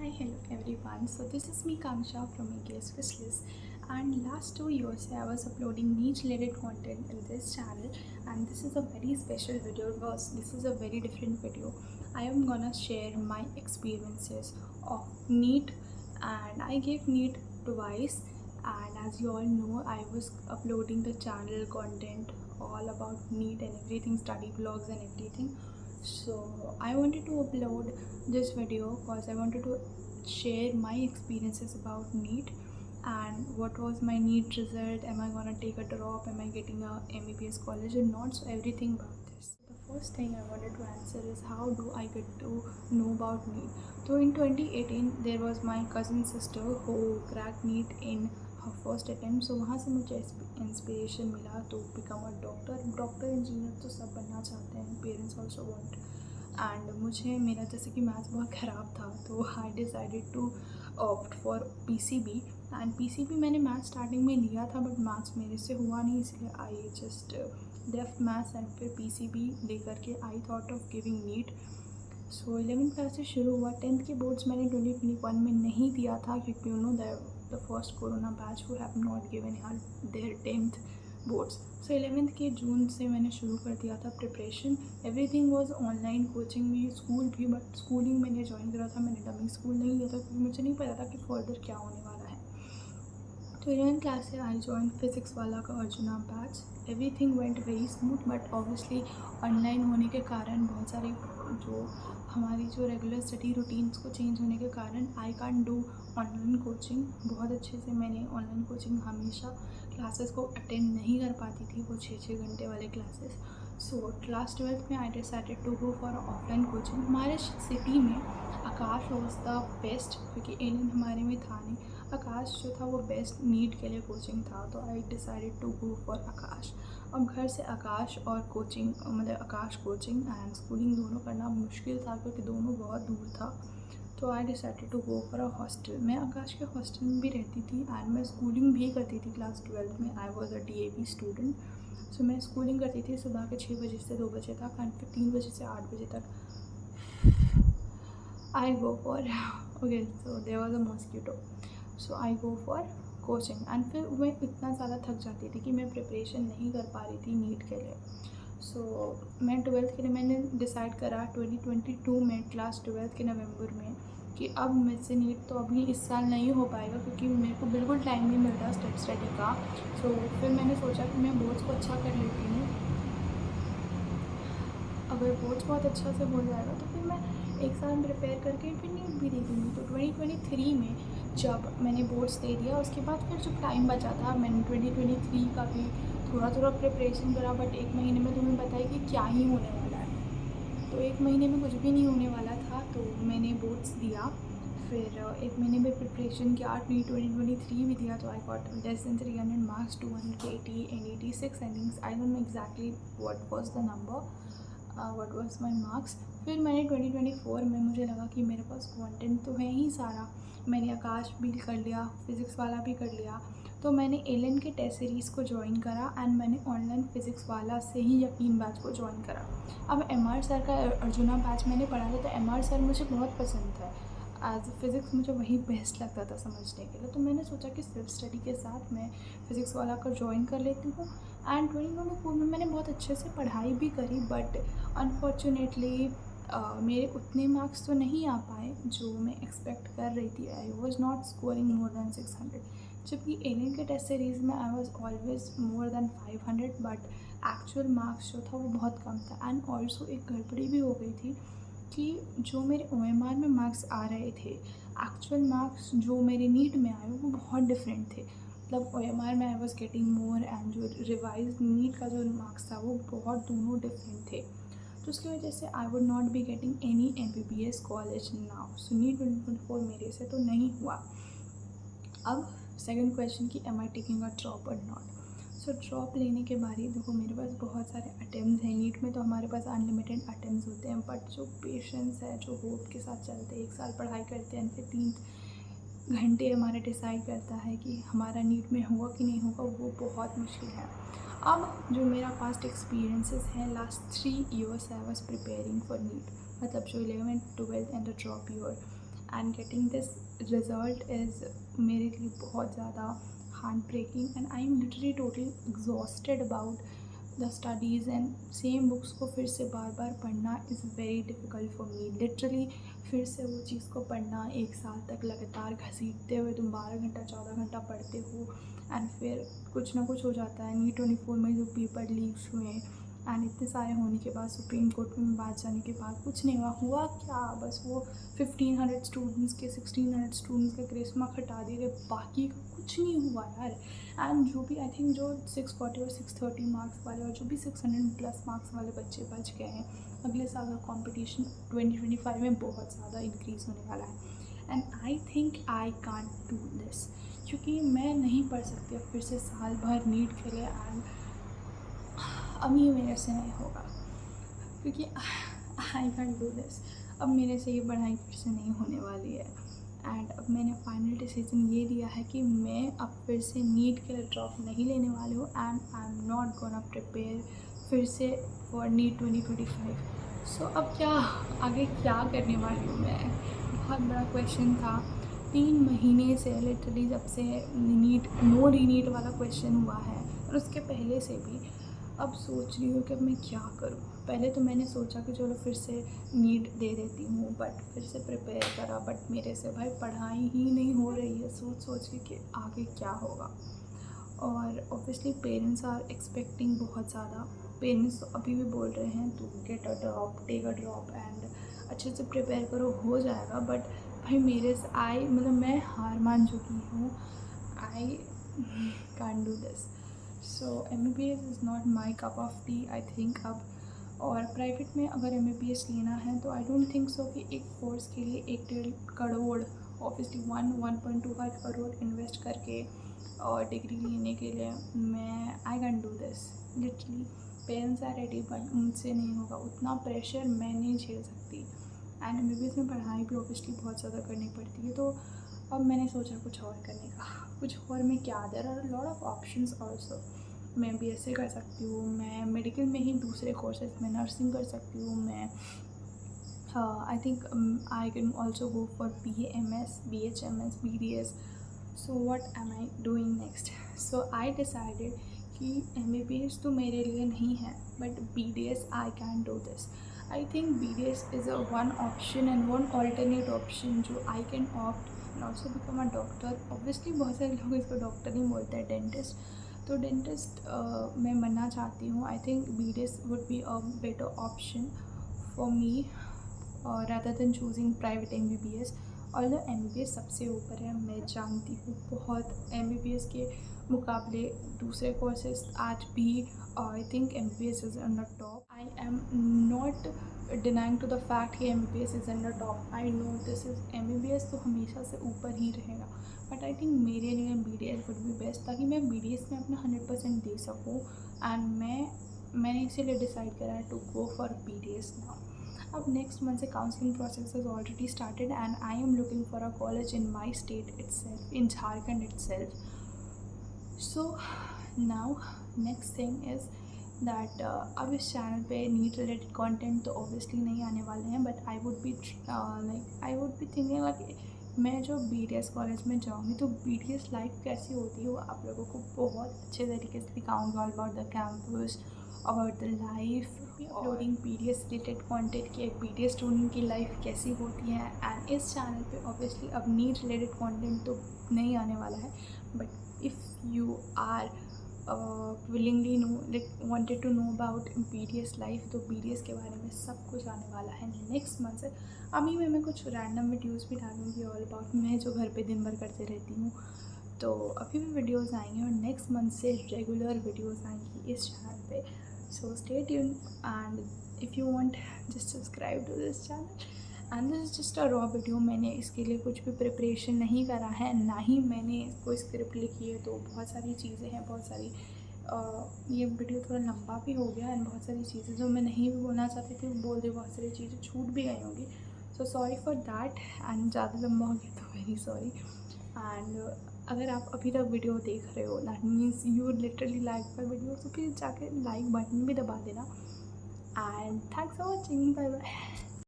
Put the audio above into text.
Hi, hello everyone. So this is me Kangsha from AKS Wishlist, and last 2 years I was uploading niche related content in this channel, and this is a very special video because this is a very different video. I am gonna share my experiences of NEET, and I gave NEET twice. And as you all know, I was uploading the channel content all about NEET and everything, study vlogs and everything. So I wanted to upload this video because I wanted to share my experiences about NEET and what was my NEET result. Am I gonna take a drop? Am I getting a MBBS college or not? So everything about this. The first thing I wanted to answer is how do I get to know about NEET? So in 2018 there was my cousin sister who cracked NEET in her first attempt. So वहाँ से मुझे inspiration मिला to become a doctor engineer तो सब बनना चाहते हैं, parents also want. And मुझे मेरा जैसे कि मैथ्स बहुत ख़राब था तो I decided to opt for PCB. And PCB मैंने मैथ्स स्टार्टिंग में लिया था बट मैथ्स मेरे से हुआ नहीं, इसलिए I just left maths and फिर पीसीबी लेकर के I thought of giving NEET. So 11th class से शुरू हुआ। 10th के बोर्ड्स मैंने 2021 में नहीं दिया था क्योंकि you know the first corona batch who have not given their 10th boards. So 11th के जून से मैंने शुरू कर दिया था preparation. Everything was online, coaching भी, स्कूल भी, बट स्कूलिंग मैंने ज्वाइन करा था, मैंने डमिंग स्कूल नहीं लिया था क्योंकि मुझे नहीं पता था कि फर्दर क्या होने वाला है। तो 11th क्लास से आई जॉइन फिज़िक्स वाला का arjuna batch. Everything went very smooth, but obviously online होने के कारण बहुत सारे जो हमारी जो रेगुलर स्टडी रूटीन्स को चेंज होने के कारण I can't do online coaching. बहुत अच्छे से मैंने ऑनलाइन कोचिंग हमेशा क्लासेस को अटेंड नहीं कर पाती थी, वो 6-6 घंटे वाले क्लासेस। सो क्लास 12th में I decided to go for offline coaching. हमारे सिटी में आकाश वॉज द बेस्ट क्योंकि एलियन हमारे में था नहीं। आकाश जो था वो बेस्ट नीट के लिए कोचिंग था, तो I decided to go for Aakash. अब घर से आकाश और कोचिंग, मतलब आकाश कोचिंग एंड स्कूलिंग दोनों करना मुश्किल था क्योंकि दोनों बहुत दूर था। तो I decided to go for a hostel. मैं आकाश के हॉस्टल में भी रहती थी एंड मैं स्कूलिंग भी करती थी। क्लास 12th में I was a DAV student. So मैं स्कूलिंग करती थी सुबह के 6 बजे से 2 बजे तक एंड फिर 3 बजे से 8 बजे तक I go for okay, so there was a mosquito, so I go for coaching. And फिर मैं इतना ज़्यादा थक जाती थी कि मैं प्रिपरेशन नहीं कर पा रही थी नीट के लिए। सो मैं 12th के लिए मैंने डिसाइड करा 2022 में, क्लास 12th के नवंबर में, कि अब मुझसे नीट तो अभी इस साल नहीं हो पाएगा क्योंकि मेरे को बिल्कुल टाइम नहीं मिलता स्टडी का। सो फिर मैंने सोचा कि मैं बोर्ड्स को अच्छा कर लेती हूँ। अगर बोर्ड्स बहुत अच्छा से हो जाएगा तो फिर मैं एक साल प्रिपेयर करके फिर नीट भी दे दूँगी। तो 2023 में जब मैंने बोर्ड्स दे दिया उसके बाद फिर जब टाइम बचा था मैंने 2023 का भी थोड़ा थोड़ा प्रिपरेशन करा, बट एक महीने में तुम्हें पता है कि क्या ही होने वाला है। तो एक महीने में कुछ भी नहीं होने वाला था, तो मैंने बोर्ड्स दिया। फिर एक महीने में प्रिपरेशन किया, 2023 भी दिया, तो I got less than 300 marks, 280 and 86 endings. I don't know exactly what was the number, what was my marks. फिर मैंने 2024 में मुझे लगा कि मेरे पास कंटेंट तो है ही सारा। मैंने आकाश भी कर लिया, फिज़िक्स वाला भी कर लिया, तो मैंने एलन के टेस्ट सीरीज़ को ज्वाइन करा एंड मैंने ऑनलाइन फिज़िक्स वाला से ही यकीन बैच को ज्वाइन करा। अब MR सर का अर्जुना बैच मैंने पढ़ा था, तो MR सर मुझे बहुत पसंद था। एज फिज़िक्स मुझे वही बेस्ट लगता था समझने के लिए, तो मैंने सोचा कि सेल्फ स्टडी के साथ मैं फ़िज़िक्स वाला का ज्वाइन कर लेती हूँ। एंड 2024 में मैंने बहुत अच्छे से पढ़ाई भी करी, बट अनफॉर्चुनेटली मेरे उतने मार्क्स तो नहीं आ पाए जो मैं एक्सपेक्ट कर रही थी। I was not scoring more than 600, जबकि एलियन के टेस्ट सीरीज़ में I was always more than 500, but actual marks जो था वो बहुत कम था। एंड ऑल्सो एक गड़बड़ी भी हो गई थी कि जो मेरे OMR में मार्क्स आ रहे थे, एक्चुअल मार्क्स जो मेरे नीट में आए वो बहुत डिफरेंट थे। मतलब OMR में I was getting more and जो रिवाइज नीट का जो मार्क्स था वो बहुत दोनों डिफरेंट थे। तो उसकी वजह से I would not be getting any MBBS college now. So NEET 2024 मेरे से तो नहीं हुआ। अब सेकंड क्वेश्चन कि am I taking a drop और नॉट। सो ड्रॉप लेने के बारे देखो, मेरे पास बहुत सारे अटेम्प्ट्स हैं। नीट में तो हमारे पास अनलिमिटेड अटेम्प्ट्स होते हैं, बट जो पेशेंस है, जो होप के साथ चलते हैं, 1 साल पढ़ाई करते हैं, फिर 3 घंटे हमारा डिसाइड करता है कि हमारा नीट में होगा कि नहीं होगा, वो बहुत मुश्किल है। अब जो मेरा पास्ट एक्सपीरियंसेस हैं, last 3 years I was preparing for NEET, मतलब जो 11th 12th and the drop year. And getting this result is मेरे लिए बहुत ज़्यादा heart breaking and I am literally totally exhausted about the studies and same books को फिर से बार बार पढ़ना is very difficult for me literally. फिर से वो चीज़ को पढ़ना, 1 साल तक लगातार घसीटते हुए तुम 12 घंटा 14 घंटा पढ़ते हो एंड फिर कुछ ना कुछ हो जाता है। नीट 24 में जो पेपर लीक्स हुए एंड इतने सारे होने के बाद, सुप्रीम कोर्ट में बात जाने के बाद कुछ नहीं हुआ क्या, बस वो 1500 स्टूडेंट्स के 1600 स्टूडेंट्स का ग्रेस मार्क हटा दिए गए, बाकी का कुछ नहीं हुआ यार। एंड जो भी आई थिंक जो 640 और 630 मार्क्स वाले और जो भी 600+ मार्क्स वाले बच्चे बच गए हैं, अगले साल का कॉम्पिटिशन 2025 में बहुत ज़्यादा इंक्रीज़ होने वाला है and I think I can't do this, क्योंकि मैं नहीं पढ़ सकती अब फिर से साल भर नीट के लिए एंड अब ये मेरे से नहीं होगा, क्योंकि आई कैन डू दिस। अब मेरे से ये पढ़ाई फिर से नहीं होने वाली है एंड अब मैंने फाइनल डिसीजन ये लिया है कि मैं अब फिर से नीट के लिए ड्रॉप नहीं लेने वाली हूँ and I am not gonna prepare फिर से फॉर नीट 2025। सो अब क्या आगे क्या करने वाली हूँ मैं, बहुत बड़ा क्वेश्चन था। 3 महीने से लिटरली जब से नीट नो रीनीट वाला क्वेश्चन हुआ है और उसके पहले से भी अब सोच रही हूँ कि अब मैं क्या करूँ। पहले तो मैंने सोचा कि चलो फिर से नीट दे देती हूँ, बट फिर से प्रिपेयर करा, बट मेरे से भाई पढ़ाई ही नहीं हो रही है सोच सोच के कि आगे क्या होगा। और ऑब्वियसली पेरेंट्स आर एक्सपेक्टिंग बहुत ज़्यादा। पेरेंट्स तो अभी भी बोल रहे हैं to get a drop, take a drop and अच्छे से प्रिपेयर करो, हो जाएगा। बट भाई मेरे से मैं हार मान चुकी हूँ। I can't do this. So MBBS is not my cup of T I think अब। और प्राइवेट में अगर MBBS लेना है तो आई डोंट थिंक सो कि एक कोर्स के लिए 1-1.5 करोड़, ऑब्वियसली 1-1.25 करोड़ इन्वेस्ट करके और डिग्री लेने के लिए मैं I can do this literally. Parents are ready but मुझसे नहीं होगा, उतना प्रेशर मैं नहीं झेल सकती एंड MBBS में पढ़ाई भी ऑब्वियसली बहुत ज़्यादा करनी पड़ती है। तो अब मैंने सोचा कुछ और करने का। कुछ और में क्या, there are lot of options also. मैं BSc कर सकती हूँ, मैं मेडिकल में ही दूसरे कोर्सेज में नर्सिंग कर सकती हूँ, मैं I think I can also go for BAMS, BHMS, BDS। So what am I doing next? So I decided कि MBBS तो मेरे लिए नहीं है, but BDS I can do this. I think BDS is a one option and one alternate option जो I can opt and also become a doctor. Obviously बहुत सारे लोग इसको डॉक्टर ही बोलते हैं, डेंटिस्ट। तो डेंटिस्ट मैं बनना चाहती हूँ। आई think BDS would be a better option for me rather than choosing private MBBS। Although MBBS सबसे ऊपर है, मैं जानती हूँ, बहुत MBBS के मुकाबले दूसरे कोर्सेज आज भी I think MBBS is on the top. I am not denying to the fact कि MBBS is on the top. I know this is MBBS तो हमेशा से ऊपर ही रहेगा, बट आई थिंक मेरे लिए BDS वुड बी बेस्ट, ताकि मैं BDS में अपना 100% दे सकूँ एंड मैंने इसीलिए डिसाइड करा है to go for BDS now. अब नेक्स्ट मंथ से counselling process is already started and I am looking for a college in my state itself, in Jharkhand itself. So now next thing is that अब इस channel पे NEET related content तो obviously नहीं आने वाले हैं, but I would be thinking like मैं जो BDS कॉलेज में जाऊँगी तो BDS लाइफ कैसी होती है वो आप लोगों को बहुत अच्छे तरीके से दिखाऊँगी, all about the campus, about the life, uploading BDS related content कि एक BDS स्टूडेंट की लाइफ कैसी होती है। एंड इस चैनल पे ऑब्वियसली अब नीट रिलेटेड कंटेंट तो नहीं आने वाला है, but if you are willingly know like wanted to know about BDS life, तो BDS के बारे में सब कुछ आने वाला है नेक्स्ट मंथ से। अभी मैं कुछ रैंडम वीडियोज़ भी डालूँगी ऑल अबाउट मैं जो घर पे दिन भर करते रहती हूँ, तो अभी भी वीडियोज़ आएंगे और नेक्स्ट मंथ से रेगुलर वीडियोज़ आएंगी इस चैनल पे। So stay tuned and if you want just subscribe to this channel and this is just a raw video. मैंने इसके लिए कुछ भी प्रिपरेशन नहीं करा है, ना ही मैंने कोई स्क्रिप्ट लिखी है, तो बहुत सारी चीज़ें हैं, बहुत सारी ये वीडियो थोड़ा लंबा भी हो गया एंड बहुत सारी चीज़ें जो मैं नहीं भी बोलना चाहती थी बोल दी, बहुत सारी चीज़ें छूट भी गई होंगी, so sorry for that and ज़्यादा लंबा हो गया तो वेरी सॉरी। एंड अगर आप अभी तक वीडियो देख रहे हो that means you literally like my video, तो फिर जाके लाइक बटन भी दबा देना and thanks for watching, bye bye.